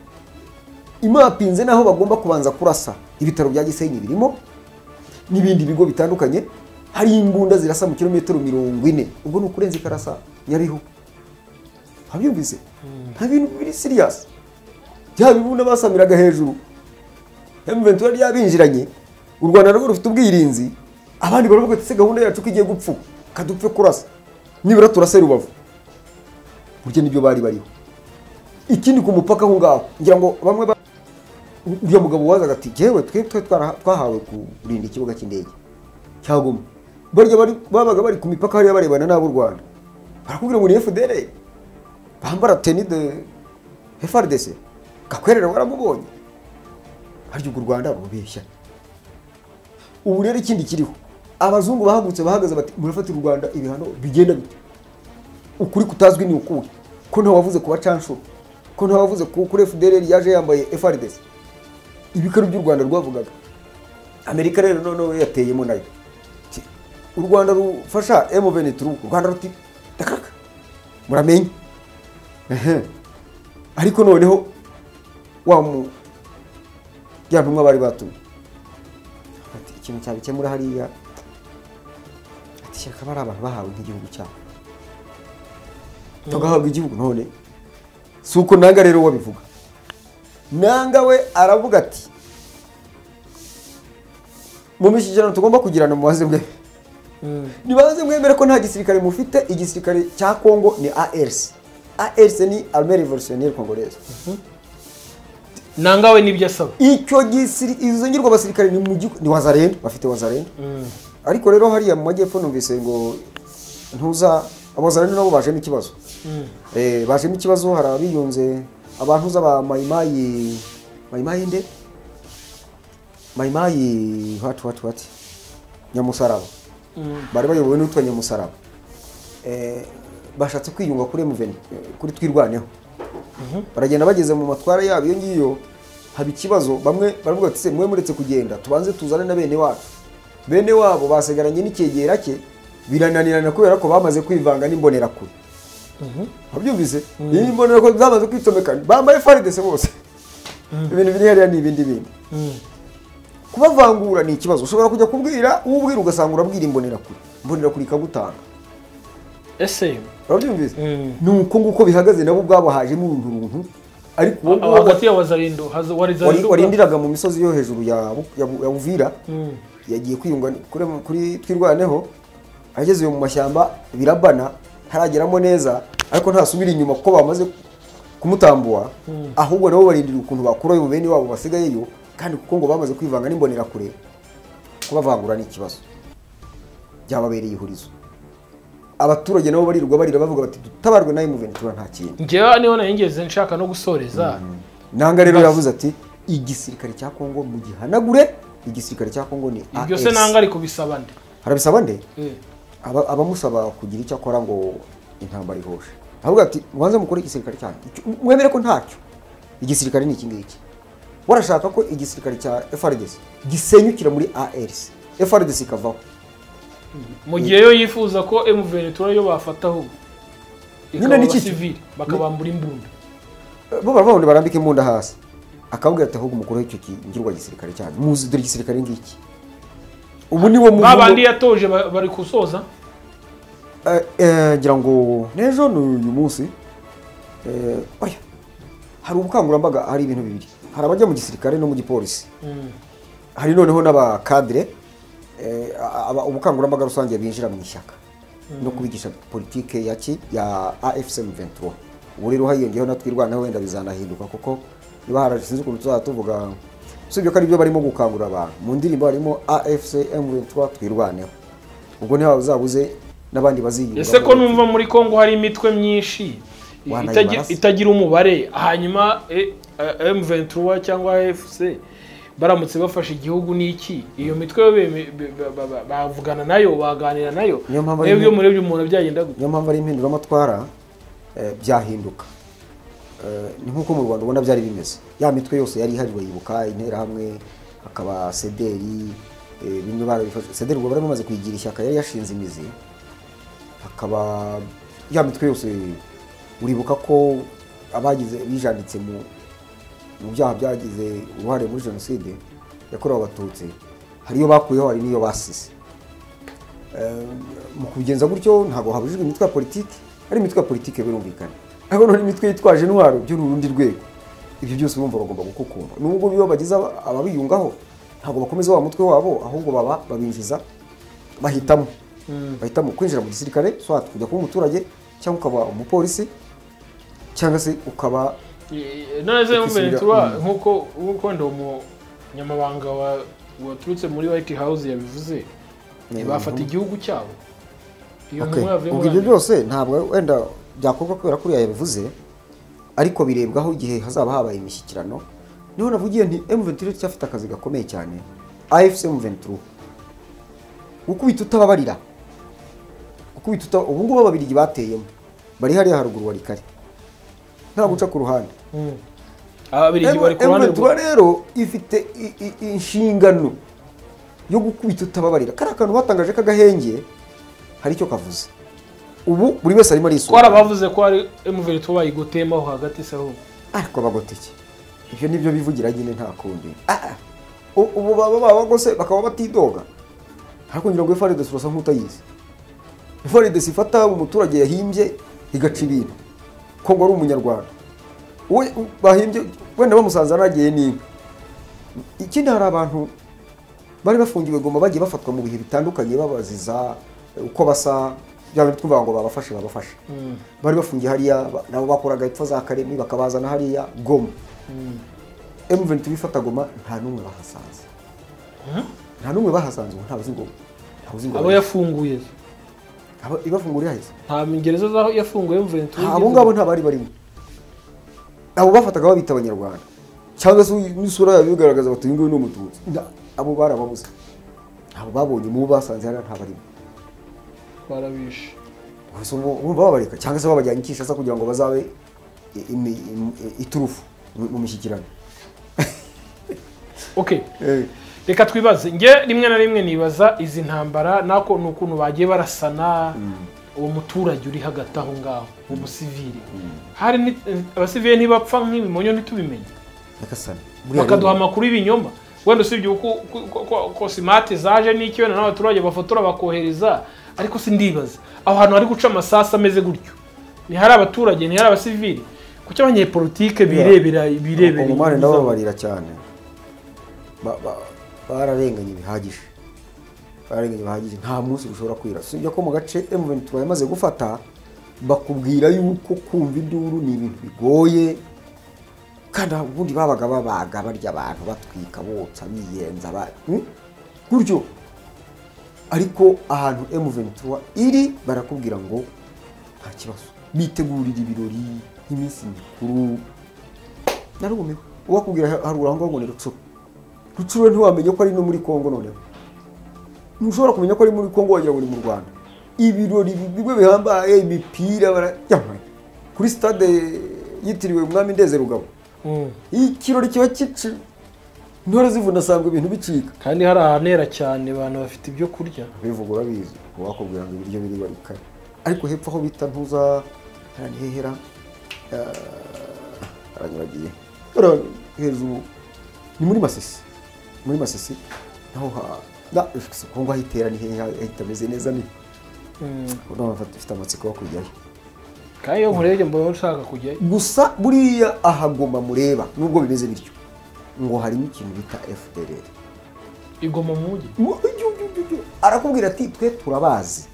imapinze naho bagomba kubanza kurasa ibitaro bya Gisenyi birimo n'ibindi bigo bitandukanye hari imbunda zirasa mu kilometero 40 ubwo no kurenza ikarasa yariho habyumvise nta bintu biri serious bya bibunda basamiraga hejuru M23 yabinjiranye u Rwanda rwo rufite ubwirinzi abandi baravuga ati gahunda yacu ko igiye gupfu kadupfe kurasa nibura turase Rubavu buryo nibyo bari bariho ikindi ku mupaka aho ngaho ngira ngo bamwe uyu mugabo wazaga ati jewe twahawe kurinda ikibuga cy'indege cyagoma barya babaga bari ku mipaka hari barebana n'abo Rwanda barakubwira ngo ni FDL bambara tenue de FARDC gakwerera waramubonye haryo u Rwanda rubeshya. Ubu rero ikindi kiriho abazungu bahagutse bahagaze bati murafatira u Rwanda ibihano bigenda bite ukuri kutazwi ni ukuri ko nta wavuze kuba cansho ko nta wavuze kuri FDL yaje yambaye FARDC ibikaro by'u Rwanda rwavugaga Amerika rero none yateyemo nayo u Rwanda rufasha M23 u Rwanda ruti takaka muramenye ariko noneho yantumwa bari batumye ati ikintu cyabikemura hariya ati shaka bari abantu bahawe nk'igihugu cyabo tugahabwa igihugu none suko nanga rero wabivuga nanga we aravuga ati mu mishyikirano tugomba kugirana mu baze mwe nibaze mwemere ko nta gisirikare mufite igisirikare cya Kongo ni ARC ni Armée Révolutionnaire Congolaise nanga we nibyo asaba icyo izo ngirwa basirikare ni mu ni Wazalendo bafite Wazalendo ariko rero hariya mu majyepfo numvise ngo ntuza abazalendo nabo bajemo ikibazo bajemo ikibazo hari abiyunze abantu z'aba mayimayi nde mayimayi what Nyamusaraba bari bayobowe n'utwa Nyamusaraba bashatse kwiyunga kuri M20 kuri twirwaneho baragenda bageze mu matwara yabo iyo ngiyo haba ikibazo bamwe baravuga ati se mwe muretse kugenda tubanze tuzane na bene wabo basegaranye n'ikegera cye birananirana kubera ko bamaze kwivanga n'imbonera kure abyumvise imbonera ko zamaze kwitomekana bambaye FARDC bose ibintu biri hariya ni ibindi bintu kubavangura ni ikibazo ushobora kujya kubwira ubwira ugasanga urabwira imbonera kure ikagutanga ese urabyumvise nuko nguko bihagaze nabo ubwabo hajemo uruntu ariko hagati ya Wazalendo warindiraga mu misozi yo hejuru ya Uvira yagiye kwiyunga kuri twirwaneho ageze mu mashyamba birabana harageramo neza ariko ntasubira inyuma kuko bamaze kumutambua ahubwo nabo barindira ukuntu bakurayo bene wabo basigayeyo kandi kuko ngo bamaze kwivanga n'imbonera kure kubavangura n'ikibazo byababereye ihurizo abaturage nabo barirwa barira bavuga bati dutabarwe na M23 nta kintu njyewe niho nayengeze nshaka no gusoreza nanga rero yavuze ati igisirikare cya Kongo mu gihanagure igisirikare cya Kongo ni AFC ibyo se nanga ari kubisaba nde harabisaba nde abamusaba kugira icyo akora ngo intambara ihoshe avuga ati mwanze mukore igisirikare cyane mwemere ko ntacyo igisirikare ni iki ngiki warashaka ko igisirikare cya FARDC gisenyukira muri ARC FARDC ikavaho mu gihe yo yifuza ko M23 yo bafataho nyine ni civil bakabambura imbunda bo baravuga barambike imbunda hasi akavuga ati ahubwo umukuru w'icyo ngirwa gisirikare cyane muzi dore igisirikare ngiki ubu niwo mu babandi yatoje bari kusoza ngira ngo nejo n'uyu munsi oya hari ubukangurambaga hari ibintu bibiri hari abajya mu gisirikare no mu gipolisi hari noneho n'abakadire ubukangurambaga rusange binjira mu ishyaka no kubigisha politike ya AFC M23 ubu rero hayongeyeho natwirwanaho wenda bizanahinduka kuko niba harasinze ukuntu tuzatuvuga usibye ko ari byo barimo gukangurira abantu mu ndirimbo harimo AFC M23 twirwaneho ubwo niho uzabuze n'abandi baziyunga ese ko numva muri Kongo hari imitwe myinshi itagira umubare hanyuma M23 cyangwa AFC baramutse bafashe igihugu n'iki iyo mitwe bavugana nayo baganira nayo ebyo murebye umuntu byagenda gute niyo mpamvu ari impindura amatwara byahinduka ni nkuko mu Rwanda ubona byari bimeze ya mitwe yose yari ihari bayibuka intera hamwe akaba sederi bimwe barabifashe sederi ubwo baramaze kwigira ishyaka yari yashinze imizi akaba ya mitwe yose uribuka ko abagize bijanditse mu byaha byagize uruhare muri jenoside yakorewe abatutsi hariyo bakuyeho hari niyo basize mu kubigenza gutyo ntago habujijwe imitwe ya politiki ari imitwe ya politiki birumvikana ariko none imitwe yitwaje intwaro by'urundi rwego ibyo byose bumva bagomba gukukumva nubwo biyo bagize ababiyungaho ntago bakomeza wa mutwe wabo ahubwo babinjiza bahitamo kwinjira mu gisirikare so kujya kuba umuturage cyangwa ukaba umupolisi cyangwa se ukaba none M23 nkuko ndo umunyamabanga waturutse muri White House yabivuze bafata igihugu cyabo iyo ntumwe yavuye ibyo byose ntabwo wenda byakorwa kubera kuri yabivuze ariko birebwaho igihe hazaba habaye imishyikirano niho navugiye nti M23 cyafite akazi gakomeye cyane AFC M23 gukubita utababarira ubu ngubu babirigi bateyemo bari hariya haruguru wari kare nta guca ku ruhande ababirigi bari ku ruhande rero ifite inshingano yo gukubita utababarira kari akantu batangaje k'agahenge hari icyo kavuze ubu buri wese arimo arisura ko bavuze ko ari M23 bayigotemaho hagati saho ariko bagoteke ibyo nibyo bivugira nyine nta kundi ubu baba gose bakaba batidoga ariko ngira ngo FARDC surasa nk'utayizi FARDC ifata umuturage yahimbye igaca ibintu ko ngo ari umunyarwanda we bahimbye wenda bamusanze anagiye n'inka ikindi hari abantu bari bafungiwe Goma bagiye bafatwa mu bihe bitandukanye babaziza uko basa byaba twumva ngo babafashe bari bafungiye hariya nabo bakoraga ipfa za Karemi bakabazana hariya Goma M23 bifata Goma nta numwe bahasanze nta numwe bahasanze ntabuzi ngo abo yafunguye ibafunguriye hahise nta mingereza zaho yafunguye M23 abo ngabo nta bari barimo abo bafataga babita abanyarwanda cyangwa se n'isura yabo bigaragaza bati ngo ni umututsi abo barababuze abo babonye mu basanze hari nta barimo barabishe bumva babareka cyangwa se babajyanye Kinshasa kugira ngo bazabe iturufu mu mishyikirano okay reka twibaze nge rimwe na rimwe nibaza izi ntambara nako nukuntu bagiye barasana uwo muturage uri hagati aho ngaho umusivili hari abasivili ntibapfa nk'ibimonyo ntitubimenye bakaduha amakuru y'ibinyoma wenda usibye uko simate zaje n'iki wenda n'abaturage bafotora bakohereza ariko sindibaza aho hantu hari guca amasasa ameze gutyo ni hari abaturage ni hari abasivili kuki abanyepolitike birebera umumare ndababarira cyane bararenganye bihagije nta munsi ushobora kwira sibyo ko mu gace M23 yamaze gufata bakubwira yuko kumva induru ni ibintu bigoye kandi ubundi babaga babaga barya abantu batwika botsa biyenza gutyo ariko ahantu M23 iri barakubwira ngo nta kibazo bitegurira ibirori nk'iminsi mikuru narumiwe wakubwira harura ngo ngo Rucuro ntiwamenye ko ari no muri Kongo noneho ntushobora kumenya ko ari muri Kongo wagira ngo ni mu Rwanda ibirori bigwe bihambaye imipira barajyamaye kuri stade yitiriwe umwami Ndeze Rugabo ikirori kiba kici ntore zivuna sangwe ibintu bicika kandi hari ahanera cyane abantu bafite ibyo kurya bivugura bizi wakubwira ngo ibiryo biri barikare ariko hepfo aho bita ntuza harahera aranyuragiye hejuru ni muri Masisi naho na Kongo ahitera ni hehe ahitameze neza ni urabafata amatsiko yo kujyayo kandi yo nkurebye mbaye ushaka kujyayo gusa buriya ahagoma mureba nubwo bimeze bityo ngo harimo ikintu bita FDLR igoma mu mujyi arakubwira ati twe turabazi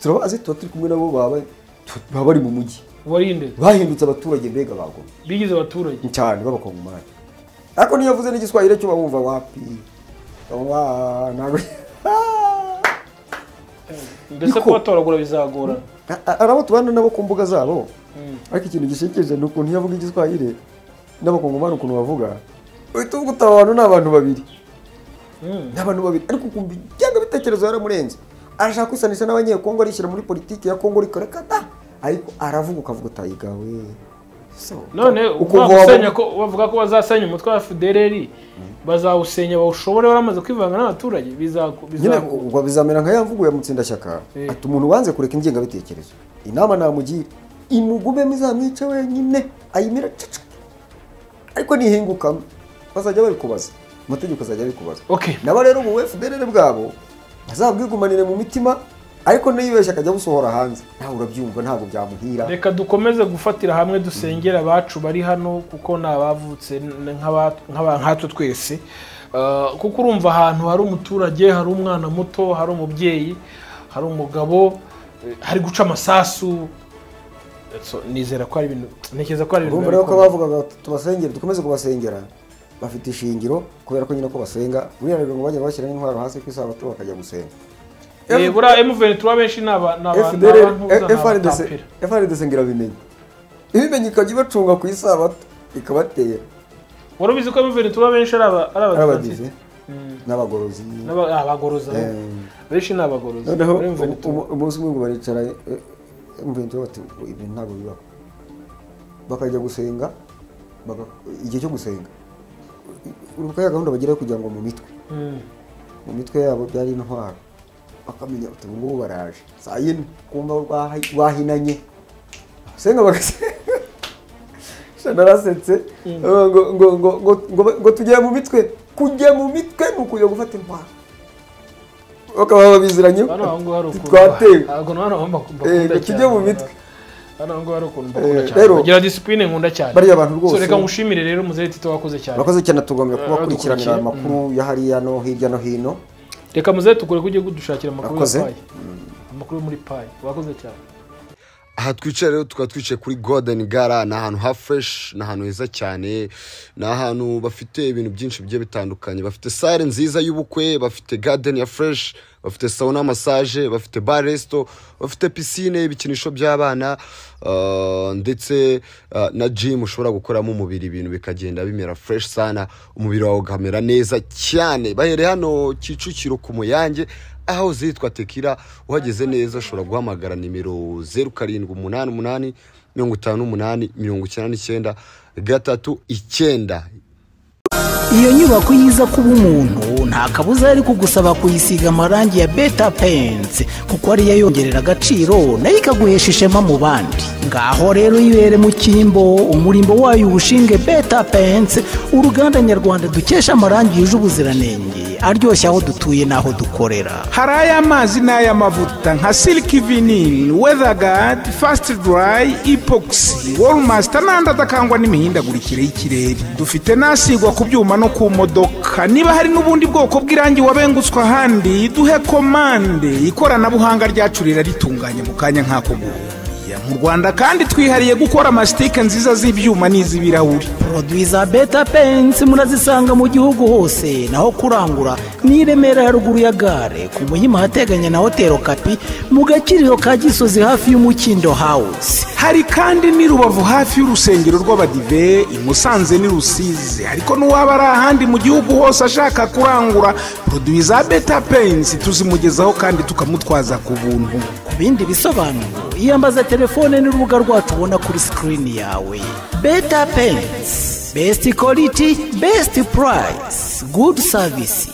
tuba turi kumwe nabo baba bari mu mujyi warinde bahindutse abaturage mbega bagoma bigize abaturage cyane babakongomani ariko niyo yavuze n'igiswahili cyo bumva wapi nago ndetse ko batoragura bizagora arabo tubana nabo ku mbuga zabo ariko ikintu gishekeje nuko ntiyavuga igiswahili n'abakongomani ukuntu bavuga uhita uvuga abantu n'abantu babiri ariko kumbi cyangwa bitekerezo yaramurenze arashaka kwisanisha n'abanyekongo arishyira muri politiki ya Kongo rikarekana ariko aravuga ukavuga utayigawe none ukusenya ko bavuga ko bazasenya umutwe wa FDLR bazawusenya bawushobore waramaze kwivanga n'abaturage bizamera nka yamvugo ya Mutsindashyaka ati umuntu wanze kureka ingenga bitekerezo inama namugira imugume mizamwice wenyine ayimira ariko nihinguka bazajya bari kubaza amategeko azajya ari kubaza nabo rero mu FDLR bwabo bazabwigumanire mu mitima ariko niyibeshya akajya gusohora hanze nawe urabyumva ntabwo byamuhira reka dukomeze gufatira hamwe dusengera abacu bari hano kuko nabavutse nk'abantu twese kuko urumva ahantu hari umuturage hari umwana muto hari umubyeyi hari umugabo hari guca amasasu nizera ko ari ibintu ntekereza ko ari ibintu urumva rero ko bavugaga tubasengera dukomeze kubasengera bafite ishingiro kubera ko nyine ko basenga buriya rero ngo bajya bashyira intwaro hasi ku isabato bakajya gusenga bura M23 benshi FDLR ngira bimenye ibimenye ikajya bacunga ku isabato ikabatera wari ubizi ko M23 benshi arabagize n'abagorozi benshi n'abagorozi umunsi umwe ngo baricara M23 bati ibintu ntabwo bibaho bakajya gusenga igihe cyo gusenga urubuga ya gahunda bagira kugira ngo mu mitwe yabo byari intwaro bakamenya utungu baraje sayine kumva wahinanye senga bagasenga narasetse ngo tugiye mu mitwe kujya mu mitwe nukuye gufata intwaro bakaba babiziranye twatewe tujye mu mitwe ngo hari ukuntu bakunda cyane bagira discipline nkunda cyane bari abantu rwose so reka ngushimire rero Muzehe Tito wakoze cyane tugomba kuba kurikiranira amakuru ya hariya no hirya no hino reka Muzehe tukore kujye gudushakira amakuru ya Pai amakuru muri Pai wakoze cyane aha twicaye rero tukaba twicaye kuri Golden Gala ni ahantu ha fresh ni ahantu heza cyane ni ahantu bafite ibintu byinshi bigiye bitandukanye bafite salle nziza y'ubukwe bafite garden ya fresh bafite sauna massage bafite bar resto bafite piscine ibikinisho by'abana ndetse na gym ushobora gukoramo umubiri ibintu bikagenda bimera fresh sana umubiri wawe ukamera neza cyane bahere hano Kicukiro ku Muyange aho zitwa Tekira uhageze neza ushobora guhamagara nimero 0788 58 99 iyo nyubako yiza kuba umuntu nta kabuza ari kugusaba kuyisiga amarangi ya Beta Paints kuko ariyo yongerera agaciro nayo ikaguhesha ishema mu bandi ngaho rero yibere mu cyimbo umurimbo wayo ubushinge Beta Paints uruganda nyarwanda dukesha amarangi yuje ubuziranenge aryoshya aho dutuye naho dukorera hari ay'amazi n'ay'amavuta nka Silk Vinyl, Weatherguard, Fast Dry, Epoxy, Wallmaster n'andi adakangwa n'imihindagurikire y'ikirere dufite nasigwa ku byuma no ku modoka niba hari n'ubundi bwoko bw'irangi wabengutswa ahandi duhe komande ikoranabuhanga ryacu ritunganye mu kanya nk'ako guhuya mu Rwanda kandi twihariye gukora amasitike nziza z'ibyuma n'iz'ibirahuri. Produit za Beta Paints murazisanga mu gihugu hose, naho kurangura ni Remera haruguru ya gare ku Muhima hateganye na Hotel Kapi mu Gakiriro ka Gisozi hafi y'Umukindo House. Hari kandi ni Rubavu hafi y'urusengero rw'Abadive, i Musanze ni Rusizi, ariko n'uwaba ari ahandi mu gihugu hose ashaka kurangura produit za Beta Paints tuzimugezaho kandi tukamutwaza ku buntu. Ku bindi bisobanuro iyambaza telefone n'urubuga rwacu ubona kuri screen yawe. Beta Paints, best quality, best price, good service.